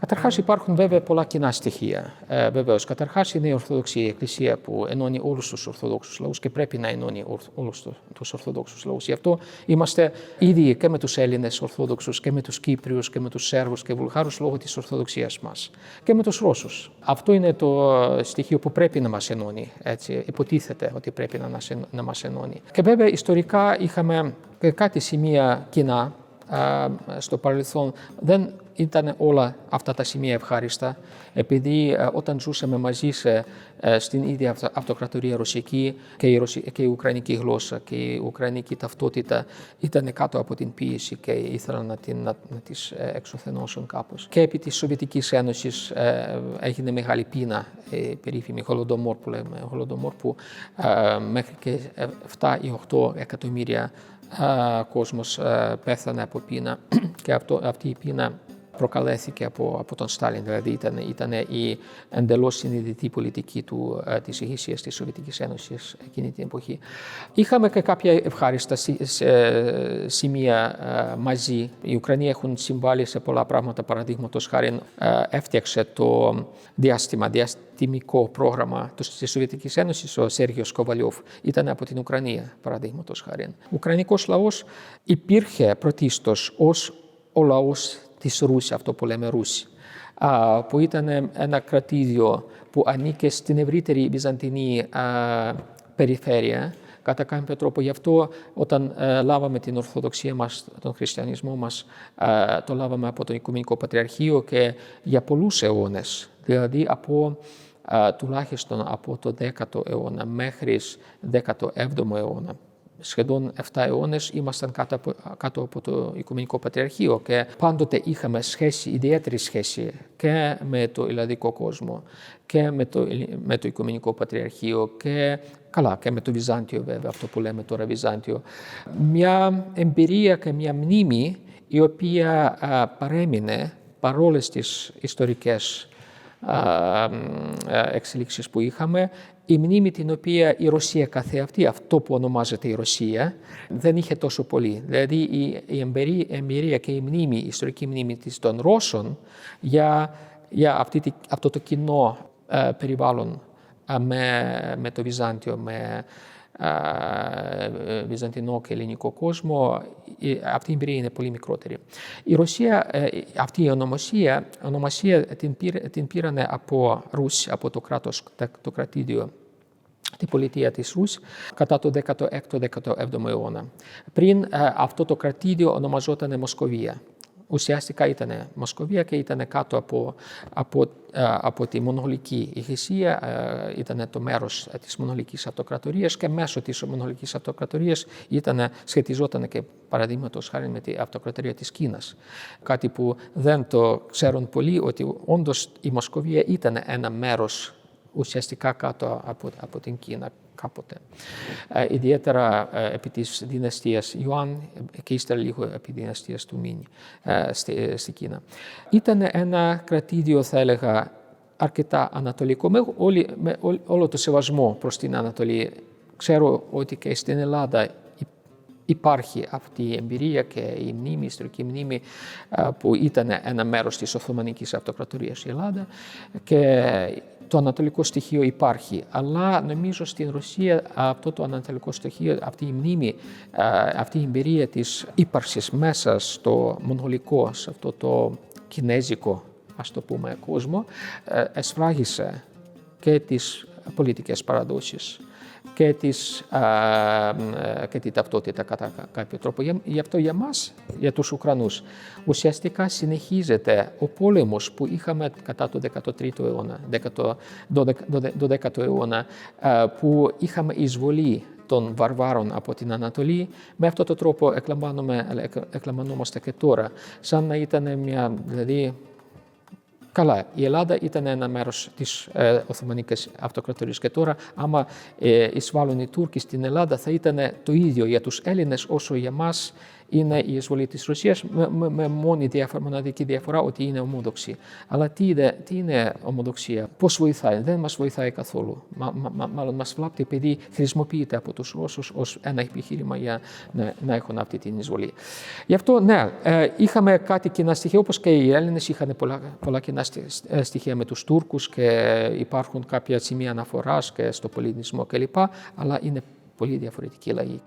Καταρχάς υπάρχουν βέβαια πολλά κοινά στοιχεία. Βεβαίως, καταρχάς είναι η Ορθόδοξη Εκκλησία που ενώνει όλους τους Ορθοδόξους λαούς και πρέπει να ενώνει όλους τους Ορθοδόξους λαούς. Γι' αυτό είμαστε ίδιοι και με τους Έλληνες Ορθόδοξους και με τους Κύπριους και με τους Σέρβους και Βουλγάρους λόγω της Ορθοδοξίας μας και με τους Ρώσους. Αυτό είναι το στοιχείο που πρέπει να μας ενώνει. Έτσι, υποτίθεται ότι πρέπει να μας ενώνει. Και βέβαια ιστορικά είχαμε και κάτι σημεία κοινά στο παρελθόν. Δεν ήταν όλα αυτά τα σημεία ευχάριστα, επειδή όταν ζούσαμε μαζί στην ίδια αυτοκρατορία ρωσική και η ουκρανική γλώσσα και η ουκρανική ταυτότητα ήταν κάτω από την πίεση και ήθελαν να τις εξουθενώσουν κάπως. Και επί της Σοβιετικής Ένωσης έγινε μεγάλη πείνα, περίφημη Χολοντομόρ που λέμε, που μέχρι και 7 ή 8 εκατομμύρια κόσμος πέθανε από πείνα και αυτή η πείνα προκαλέθηκε από τον Στάλιν, δηλαδή ήταν η εντελώς συνειδητή πολιτική της ηγεσίας της Σοβιετικής Ένωσης εκείνη την εποχή. Είχαμε και κάποια ευχάριστα σημεία μαζί. Οι Ουκρανοί έχουν συμβάλει σε πολλά πράγματα, παραδείγματος χάρη έφτιαξε το διαστημικό πρόγραμμα της Σοβιετικής Ένωσης, ο Σέργιος Κοβαλιόφ, ήταν από την Ουκρανία, παραδείγματος χάρη. Ο Ουκρανικός λαός υπήρχε πρωτίστως ως ο λαός της Ρούση, αυτό που λέμε Ρούση, που ήταν ένα κρατήδιο που ανήκε στην ευρύτερη βυζαντινή περιφέρεια, κατά κάποιο τρόπο. Γι' αυτό όταν λάβαμε την Ορθοδοξία μας, τον χριστιανισμό μας, το λάβαμε από το Οικουμενικό Πατριαρχείο και για πολλούς αιώνες, δηλαδή τουλάχιστον από το 10ο αιώνα μέχρι 17ο αιώνα. Σχεδόν 7 αιώνες ήμασταν κάτω από το Οικουμενικό Πατριαρχείο και πάντοτε είχαμε ιδιαίτερη σχέση και με το ελλαδικό κόσμο και με το Οικουμενικό Πατριαρχείο και με το Βυζάντιο βέβαια, αυτό που λέμε τώρα Βυζάντιο. Μια εμπειρία και μια μνήμη η οποία παρέμεινε παρόλες τις ιστορικές εξελίξεις που είχαμε, η μνήμη την οποία η Ρωσία καθεαυτή, αυτό που ονομάζεται η Ρωσία, δεν είχε τόσο πολύ. Δηλαδή η εμπειρία και η ιστορική μνήμη των Ρώσων για αυτό το κοινό περιβάλλον με το Βυζάντιο, με βυζαντινό και ελληνικό κόσμο, αυτή η εμπειρία είναι πολύ μικρότερη. Η Ρωσία, αυτή η ονομασία την πήρανε από Ρούση, από το κράτος, το κρατήδιο, την πολιτεία της Ρούς, κατά το 16ο-17ο αιώνα. Πριν αυτό το κρατήδιο ονομαζόταν Μοσκοβία. Ουσιαστικά ήταν Μοσκοβία και ήταν κάτω από τη μονογολική ηγεσία, ήταν το μέρος της μονογολικής αυτοκρατορίας και μέσω της μονογολικής αυτοκρατορίας σχετιζόταν και παραδείγματος χάρη με την αυτοκρατορία της Κίνας. Κάτι που δεν το ξέρουν πολλοί, ότι όντως η Μοσκοβία ήταν ένα μέρος ουσιαστικά κάτω από την Κίνα κάποτε. Ιδιαίτερα επί της δυναστείας Ιωάνν και ύστερα λίγο επί δυναστείας του Μίνι στη Κίνα. Ήταν ένα κρατήδιο, θα έλεγα, αρκετά ανατολικό, με όλο το σεβασμό προς την Ανατολή. Ξέρω ότι και στην Ελλάδα υπάρχει αυτή η εμπειρία και η ιστορική μνήμη που ήταν ένα μέρος της Οθωμανικής Αυτοκρατορίας η Ελλάδα και το ανατολικό στοιχείο υπάρχει. Αλλά νομίζω στην Ρωσία αυτό το ανατολικό στοιχείο, αυτή η μνήμη, αυτή η εμπειρία της ύπαρξης μέσα στο μονγολικό, σε αυτό το κινέζικο, ας το πούμε, κόσμο, εσφράγισε και τις πολιτικές παραδόσεις και την ταυτότητα κατά κάποιο τρόπο. Γι' αυτό για μας, για τους Ουκρανούς, ουσιαστικά συνεχίζεται ο πόλεμος που είχαμε κατά το 13ο αιώνα, 12ο αιώνα, που είχαμε εισβολή των βαρβάρων από την Ανατολή. Με αυτόν τον τρόπο εκλαμβανόμαστε και τώρα, σαν να ήταν μια, δηλαδή, καλά, η Ελλάδα ήταν ένα μέρος της Οθωμανικής Αυτοκρατορίας και τώρα άμα εισβάλλουν οι Τούρκοι στην Ελλάδα θα ήταν το ίδιο για τους Έλληνες όσο για μας είναι η εισβολή της Ρωσίας με μοναδική διαφορά ότι είναι ομόδοξη. Αλλά τι είναι ομοδοξία, πώς βοηθάει, δεν μας βοηθάει καθόλου. Μάλλον μας βλάπτει επειδή χρησιμοποιείται από τους Ρώσους ως ένα επιχείρημα για να έχουν αυτή την εισβολή. Γι' αυτό, ναι, είχαμε κάτι κοινά στοιχεία, όπως και οι Έλληνες είχαν πολλά κοινά στοιχεία με τους Τούρκους και υπάρχουν κάποια σημεία αναφοράς και στο πολιτισμό κλπ. Αλλά είναι πολύ διαφορετικοί λαοί.